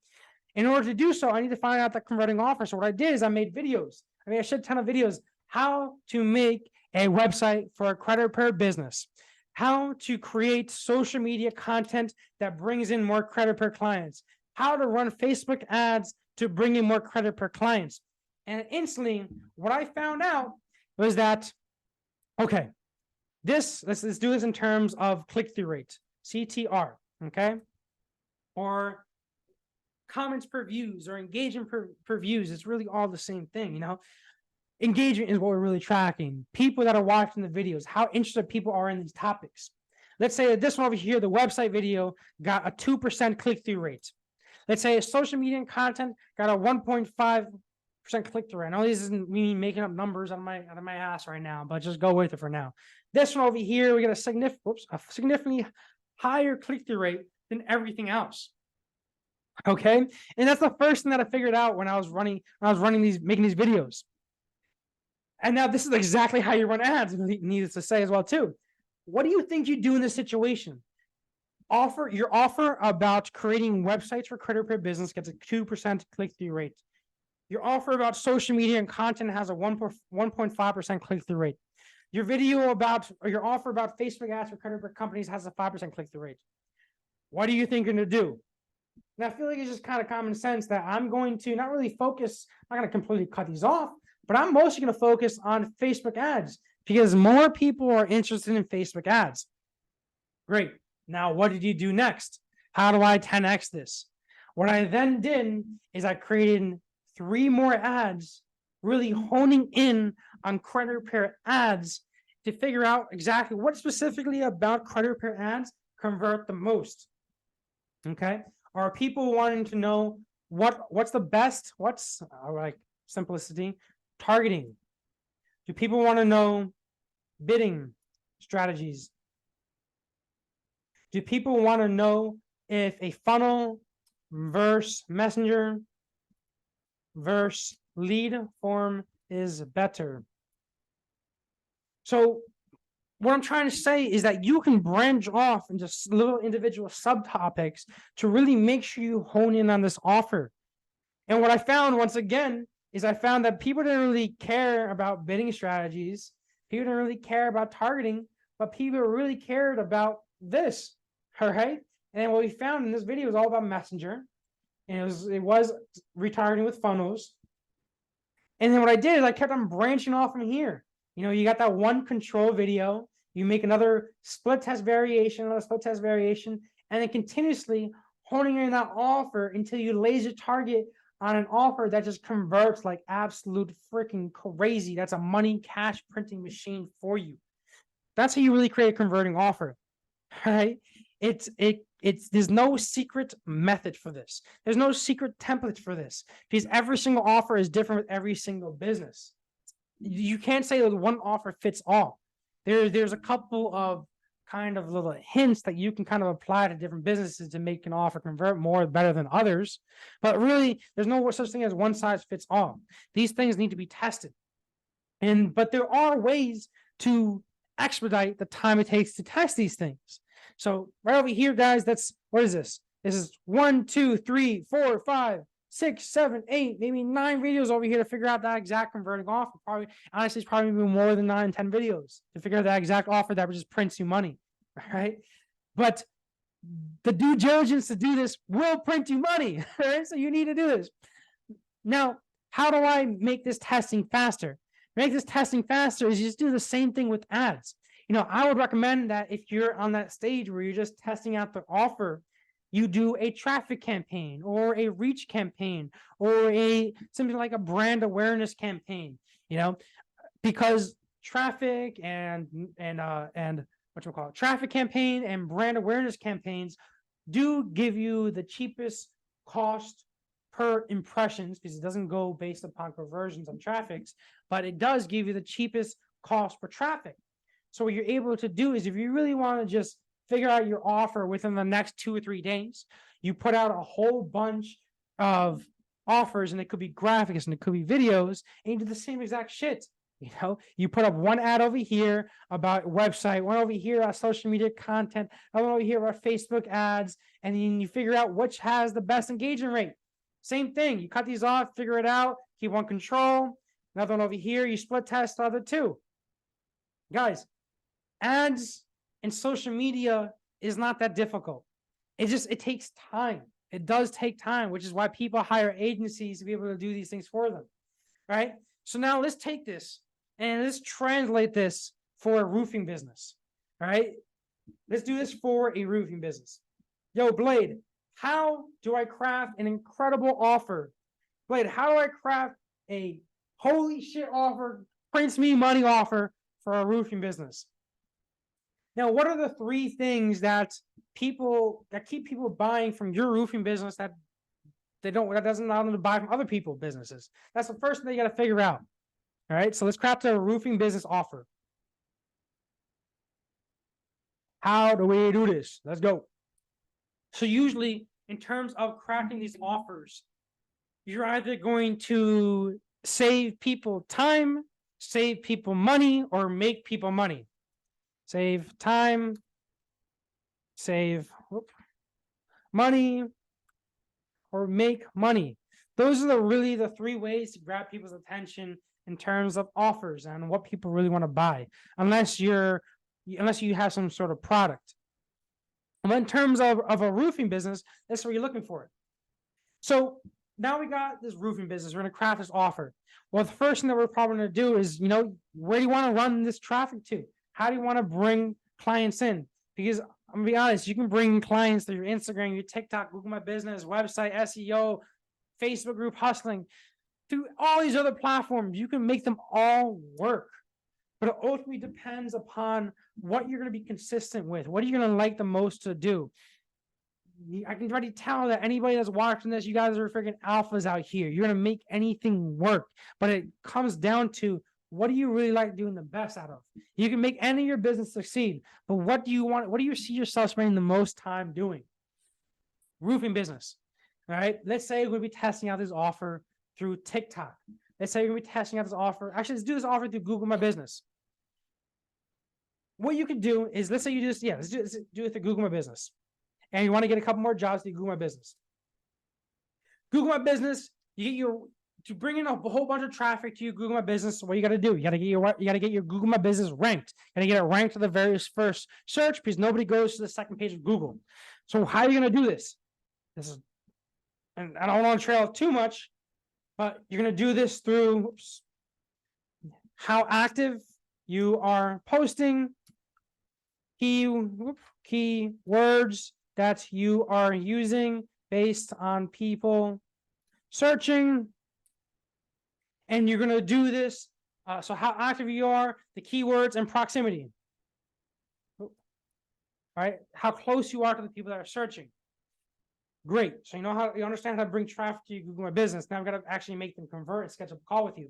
In order to do so, I need to find out that converting offer. So what I did is I made videos. I made a shit ton of videos. How to make a website for a credit repair business. How to create social media content that brings in more credit repair clients. How to run Facebook ads to bring in more credit repair clients. And instantly, what I found out was that, okay, let's do this in terms of click-through rate, CTR, okay? Or comments per views or engagement per views. It's really all the same thing, you know? Engagement is what we're really tracking. People that are watching the videos, how interested people are in these topics. Let's say that this one over here, the website video, got a 2% click-through rate. Let's say a social media content got a 1.5% click-through rate. I know this isn't me making up numbers out of my ass right now, but just go with it for now. This one over here, we get a significantly higher click-through rate than everything else. Okay, and that's the first thing that I figured out when I was making these videos. And now this is exactly how you run ads, needless to say as well too. What do you think you do in this situation? Your offer about creating websites for credit repair business gets a 2% click-through rate. Your offer about social media and content has a 1.5% click-through rate. Your offer about Facebook ads for credit repair companies has a 5% click-through rate. What do you think you're going to do? And I feel like it's just kind of common sense that I'm going to not really focus, I'm not going to completely cut these off, but I'm mostly going to focus on Facebook ads because more people are interested in Facebook ads. Great. Now, what did you do next? How do I 10x this? What I then did is I created 3 more ads, really honing in on credit repair ads to figure out exactly what specifically about credit repair ads convert the most. Okay. Are people wanting to know what's the best? What's like simplicity? Targeting. Do people want to know bidding strategies? Do people want to know if a funnel versus messenger versus lead form is better? So what I'm trying to say is that you can branch off into little individual subtopics to really make sure you hone in on this offer. And what I found, once again, is I found that people didn't really care about bidding strategies. People didn't really care about targeting, but people really cared about this. All right. And what we found in this video was all about messenger. And it was retargeting with funnels. And then what I did is I kept on branching off from here. You know, you got that one control video, you make another split test variation, and then continuously honing in that offer until you laser target on an offer that just converts like absolute freaking crazy. That's a money cash printing machine for you. That's how you really create a converting offer. All right. There's no secret method for this. There's no secret template for this because every single offer is different with every single business. You can't say that one offer fits all. There's a couple of kind of little hints that you can kind of apply to different businesses to make an offer convert more better than others. But really, there's no such thing as one size fits all. These things need to be tested. But there are ways to expedite the time it takes to test these things. So right over here, guys, what is this? This is 1, 2, 3, 4, 5, 6, 7, 8, maybe 9 videos over here to figure out that exact converting offer. Probably, honestly, it's probably more than 9, 10 videos to figure out that exact offer that just prints you money, right? But the due diligence to do this will print you money, right? So you need to do this. Now, how do I make this testing faster? Make this testing faster is you just do the same thing with ads. I would recommend that if you're on that stage where you're just testing out the offer, you do a traffic campaign or a reach campaign or something like a brand awareness campaign, because traffic and traffic campaign and brand awareness campaigns do give you the cheapest cost per impressions, because it doesn't go based upon conversions on traffics, but it does give you the cheapest cost per traffic. So what you're able to do is, if you really want to just figure out your offer within the next 2 or 3 days, you put out a whole bunch of offers, and it could be graphics and it could be videos, and you do the same exact shit. You put up one ad over here about website, one over here about social media content, one over here about Facebook ads, and then you figure out which has the best engagement rate. Same thing. You cut these off, figure it out, keep one control. Another one over here, you split test the other two. Guys, ads and social media is not that difficult. It takes time. It does take time, which is why people hire agencies to be able to do these things for them, right? So now let's take this and let's translate this for a roofing business, all right? Let's do this for a roofing business. Yo, Blade, how do I craft an incredible offer? Blade, how do I craft a holy shit offer, prints me money offer for a roofing business? Now, what are the 3 things that keep people buying from your roofing business that doesn't allow them to buy from other people's businesses? That's the first thing you got to figure out. All right, so let's craft a roofing business offer. How do we do this? Let's go. So usually, in terms of crafting these offers, you're either going to save people time, save people money, or make people money. Save time, save money, or make money. Those are really the 3 ways to grab people's attention in terms of offers and what people really want to buy, unless you have some sort of product. But in terms of a roofing business, that's what you're looking for. So now we got this roofing business. We're going to craft this offer. Well, the first thing that we're probably going to do is, where do you want to run this traffic to? How do you want to bring clients in? Because I'm going to be honest, you can bring clients through your Instagram, your TikTok, Google My Business, website, SEO, Facebook group hustling, through all these other platforms. You can make them all work. But it ultimately depends upon what you're going to be consistent with. What are you going to like the most to do? I can already tell that anybody that's watching this, you guys are freaking alphas out here. You're going to make anything work. But it comes down to, what do you really like doing the best out of? You can make any of your business succeed, but what do you want? What do you see yourself spending the most time doing? Roofing business. All right. Let's say we're going to be testing out this offer through TikTok. Let's say we're going to be testing out this offer. Actually, let's do this offer through Google My Business. What you can do is, let's say you just, let's do it through Google My Business. And you want to get a couple more jobs through Google My Business. Google My Business, to bring in a whole bunch of traffic to your Google My Business, what you got to do? You got to get your Google My Business ranked. You got to get it ranked to the very first search, because nobody goes to the second page of Google. So how are you going to do this? And I don't want to trail off too much, but you're going to do this through how active you are posting, keywords that you are using based on people searching. And you're going to do this. So how active you are, the keywords, and proximity. All right. How close you are to the people that are searching. Great. So you understand how to bring traffic to your Google My Business. Now I've got to actually make them convert and schedule a call with you.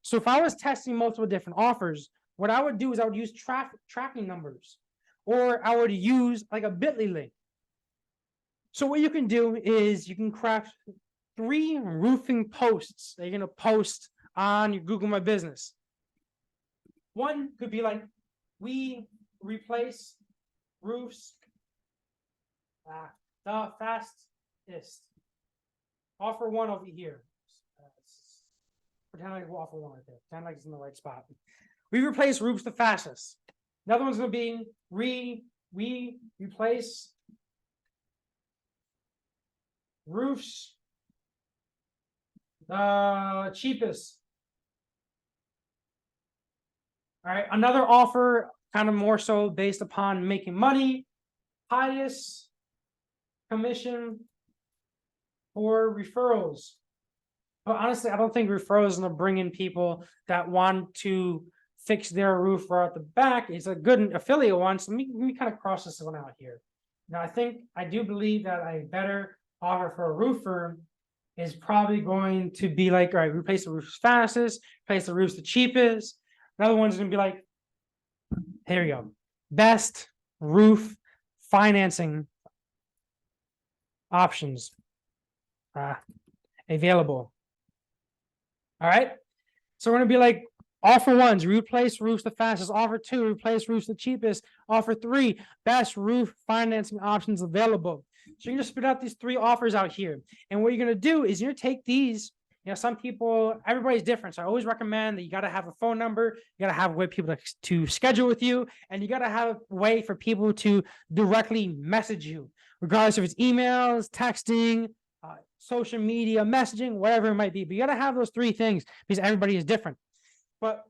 So if I was testing multiple different offers, what I would do is I would use traffic tracking numbers, or I would use like a bit.ly link. So what you can do is you can craft 3 roofing posts that you're going to post on your Google My Business. One could be like, we replace roofs the fastest. Offer 1 over here. Pretend like we'll offer 1 right there. Pretend like it's in the right spot. We replace roofs the fastest. Another one's going to be we replace roofs cheapest. All right, another offer, kind of more so based upon making money, highest commission for referrals. But honestly, I don't think referrals is gonna bring in people that want to fix their roof right at the back. It's a good affiliate one. So let me kind of cross this one out here. Now, I do believe that a better offer for a roofer is probably going to be like, all right, replace the roofs fastest, replace the roofs the cheapest. Another one's gonna be like, here we go, best roof financing options available. All right, so we're gonna be like, offer ones, replace roofs the fastest. Offer two, replace roofs the cheapest. Offer three, best roof financing options available. So you're gonna spit out these three offers out here, and what you're gonna do is you're gonna take these. You know, some people, everybody's different. So I always recommend that you gotta have a phone number, you gotta have a way people to schedule with you, and you gotta have a way for people to directly message you, regardless if it's emails, texting, social media, messaging, whatever it might be. But you gotta have those three things because everybody is different. But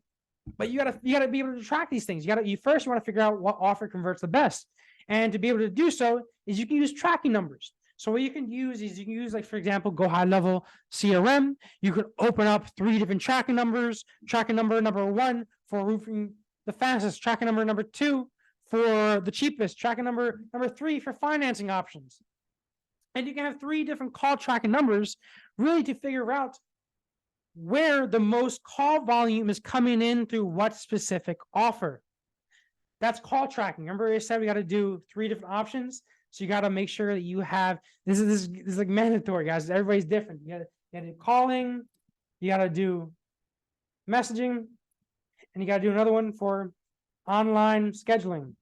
you gotta be able to track these things. You first want to figure out what offer converts the best, and to be able to do so is you can use tracking numbers. So what you can use is you can use, like, for example, Go High Level CRM. You could open up 3 different tracking numbers. Tracking number 1 for roofing the fastest. Tracking number 2 for the cheapest. Tracking number 3 for financing options. And you can have 3 different call tracking numbers really to figure out where the most call volume is coming in through what specific offer. That's call tracking. Remember I said we got to do 3 different options. So you got to make sure that you have, this is like mandatory, guys. Everybody's different. You got to do calling, you got to do messaging, and you got to do another one for online scheduling.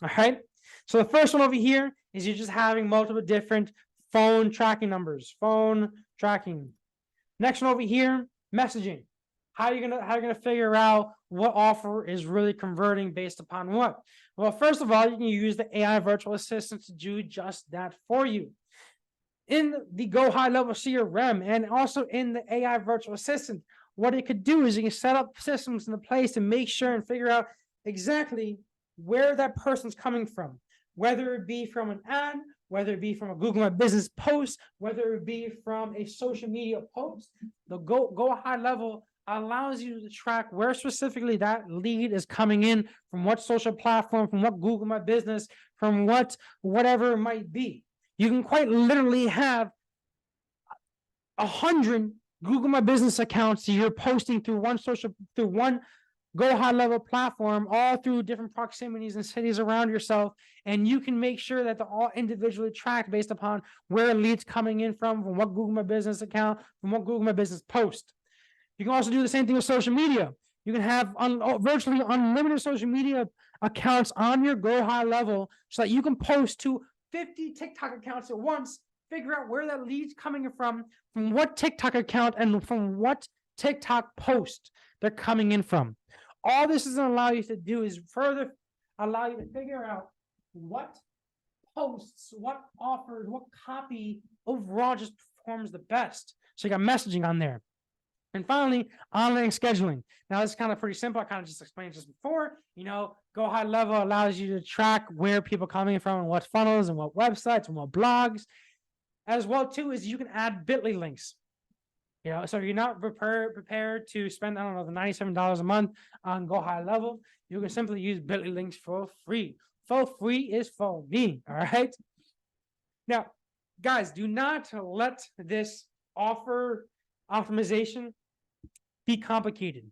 All right. So the first one over here is you're just having multiple different phone tracking numbers, phone tracking. Next one over here, messaging. How are you gonna figure out what offer is really converting based upon what? Well, first of all, you can use the AI virtual assistant to do just that for you. In the Go High Level CRM and also in the AI virtual assistant, what it could do is you can set up systems in place to make sure and figure out exactly where that person's coming from, whether it be from an ad, whether it be from a Google My Business post, whether it be from a social media post. The Go High Level allows you to track where specifically that lead is coming in, from what social platform, from what Google My Business, from whatever it might be. You can quite literally have 100 Google My Business accounts that you're posting through one Go High Level platform, all through different proximities and cities around yourself, and you can make sure that they're all individually tracked based upon where leads coming in from what Google My Business account, from what Google My Business post. You can also do the same thing with social media. You can have virtually unlimited social media accounts on your Go High Level so that you can post to 50 TikTok accounts at once, figure out where that lead's coming from what TikTok account, and from what TikTok post they're coming in from. All this is going to allow you to do is further allow you to figure out what posts, what offers, what copy overall just performs the best. So you got messaging on there. And finally, online scheduling. Now, this is kind of pretty simple. I kind of just explained this before. Go High Level allows you to track where people are coming from and what funnels and what websites and what blogs. As well, too, is you can add Bitly links. So if you're not prepared to spend, I don't know, the $97 a month on Go High Level, you can simply use Bitly links for free. For free is for me, all right? Now, guys, do not let this offer optimization be complicated,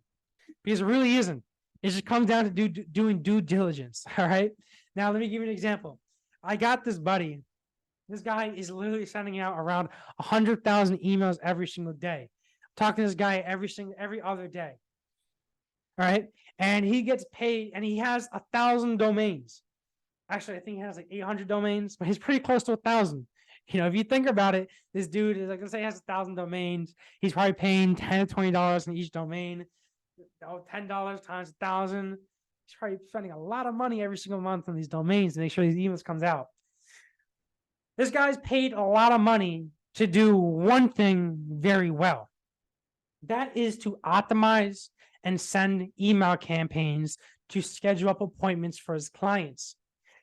because it really isn't. It just comes down to doing due diligence, all right? Now, let me give you an example. I got this buddy. This guy is literally sending out around 100,000 emails every single day. I'm talking to this guy every other day. All right. And he gets paid, and he has 1,000 domains. Actually, I think he has like 800 domains, but he's pretty close to 1,000. If you think about it, this dude is, like, let's say he has 1,000 domains. He's probably paying $10 to $20 in each domain. $10 times 1,000. He's probably spending a lot of money every single month on these domains to make sure these emails comes out. This guy's paid a lot of money to do one thing very well. That is to optimize and send email campaigns to schedule up appointments for his clients.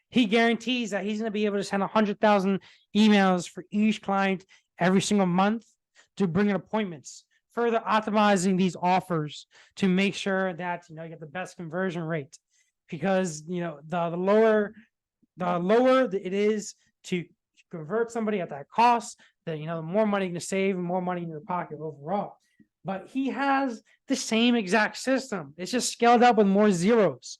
He guarantees that he's going to be able to send 100,000 emails for each client every single month to bring in appointments, further optimizing these offers to make sure that you get the best conversion rate. Because the lower it is to convert somebody at that cost, the more money you're going to save and more money in your pocket overall. But he has the same exact system. It's just scaled up with more zeros,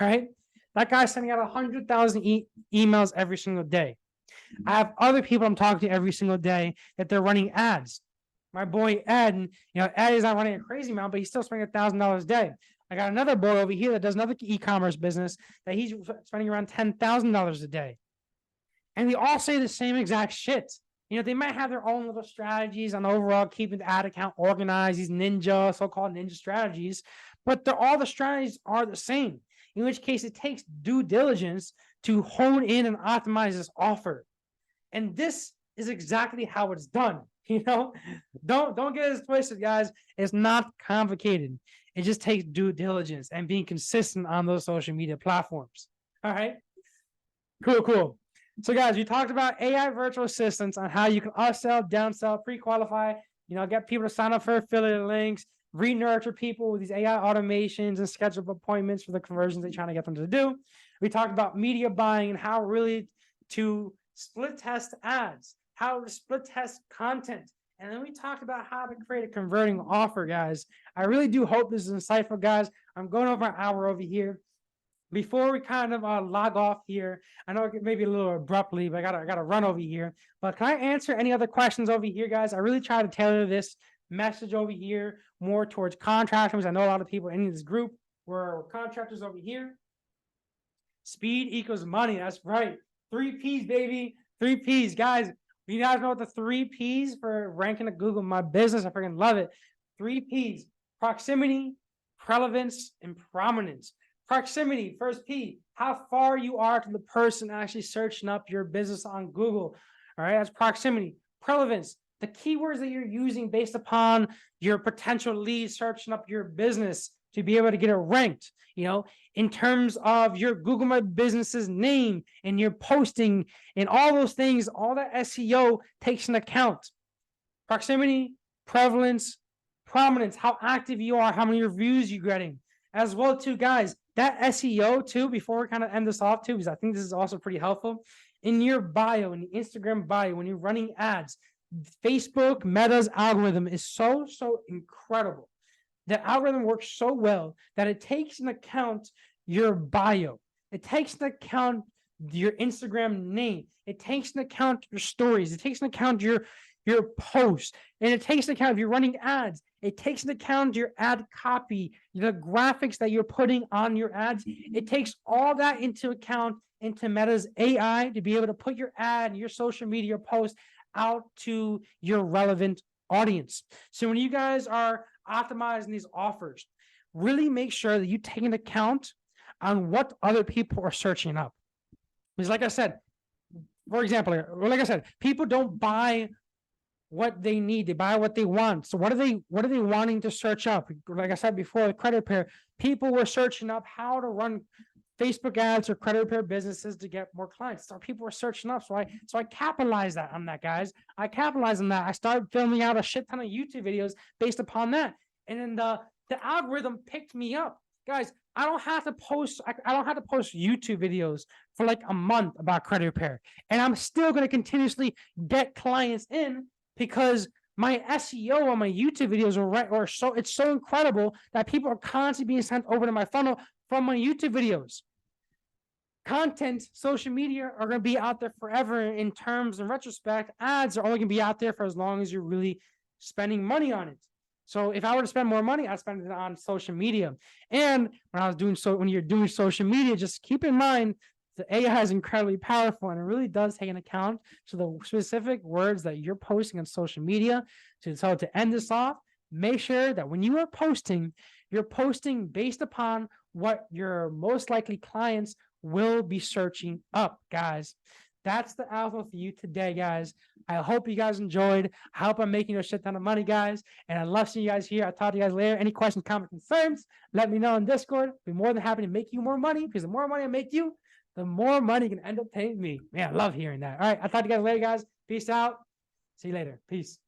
right? That guy's sending out 100,000 emails every single day. I have other people I'm talking to every single day that they're running ads. My boy Ed, Ed is not running a crazy amount, but he's still spending $1,000 a day. I got another boy over here that does another e-commerce business that he's spending around $10,000 a day. And they all say the same exact shit. They might have their own little strategies on overall keeping the ad account organized, these so-called ninja strategies, but all the strategies are the same. In which case, it takes due diligence to hone in and optimize this offer. And this is exactly how it's done. Don't get it twisted, guys. It's not complicated. It just takes due diligence and being consistent on those social media platforms. All right. Cool. So, guys, we talked about AI virtual assistants on how you can upsell, downsell, pre-qualify, get people to sign up for affiliate links, re-nurture people with these AI automations and schedule appointments for the conversions they're trying to get them to do. We talked about media buying and how really to split test ads, how to split test content. And then we talked about how to create a converting offer, guys. I really do hope this is insightful, guys. I'm going over an hour over here. Before we kind of log off here, I know it may be a little abruptly, but I gotta run over here. But can I answer any other questions over here, guys? I really try to tailor this message over here more towards contractors. I know a lot of people in this group were contractors over here. Speed equals money. That's right. 3 P's, baby. 3 P's, guys. You guys know what the 3 P's for ranking at Google My Business? I freaking love it. 3 P's: proximity, relevance, and prominence. Proximity, first P, how far you are to the person actually searching up your business on Google. All right, that's proximity. Relevance, the keywords that you're using based upon your potential leads searching up your business to be able to get it ranked, in terms of your Google My Business's name and your posting and all those things, all that SEO takes into account. Proximity, prevalence, prominence, how active you are, how many reviews you're getting. As well, too, guys, that SEO, too, before we kind of end this off, too, because I think this is also pretty helpful. In your bio, in the Instagram bio, when you're running ads, Facebook Meta's algorithm is so incredible. The algorithm works so well that it takes into account your bio. It takes into account your Instagram name. It takes into account your stories. It takes into account your posts. And it takes into account if you're running ads. It takes into account your ad copy, the graphics that you're putting on your ads. It takes all that into account into Meta's AI to be able to put your ad, your social media post out to your relevant audience. So when you guys are optimizing these offers, really make sure that you take into account on what other people are searching up. Because like I said, for example, people don't buy what they need, they buy what they want. So what are they wanting to search up? Like I said before, the credit repair, people were searching up how to run Facebook ads or credit repair businesses to get more clients. So people were searching up. So I capitalized on that, guys. I capitalized on that. I started filming out a shit ton of YouTube videos based upon that. And then the algorithm picked me up. Guys, I don't have to post YouTube videos for like a month about credit repair. And I'm still going to continuously get clients in because my SEO on my YouTube videos it's so incredible that people are constantly being sent over to my funnel from my YouTube videos. Content, social media are going to be out there forever in terms and retrospect. Ads are only going to be out there for as long as you're really spending money on it. So if I were to spend more money, I'd spend it on social media. And when you're doing social media, just keep in mind the AI is incredibly powerful and it really does take into account to the specific words that you're posting on social media. So to end this off, make sure that when you are posting, you're posting based upon what your most likely clients will be searching up, guys. That's the alpha for you today, guys. I hope you guys enjoyed. I hope I'm making you a shit ton of money, guys. And I love seeing you guys here. I'll talk to you guys later. Any questions, comments, concerns, let me know on Discord. Be more than happy to make you more money, because the more money I make you, the more money you can end up paying me. Man, I love hearing that. All right, I'll talk to you guys later, guys. Peace out. See you later. Peace.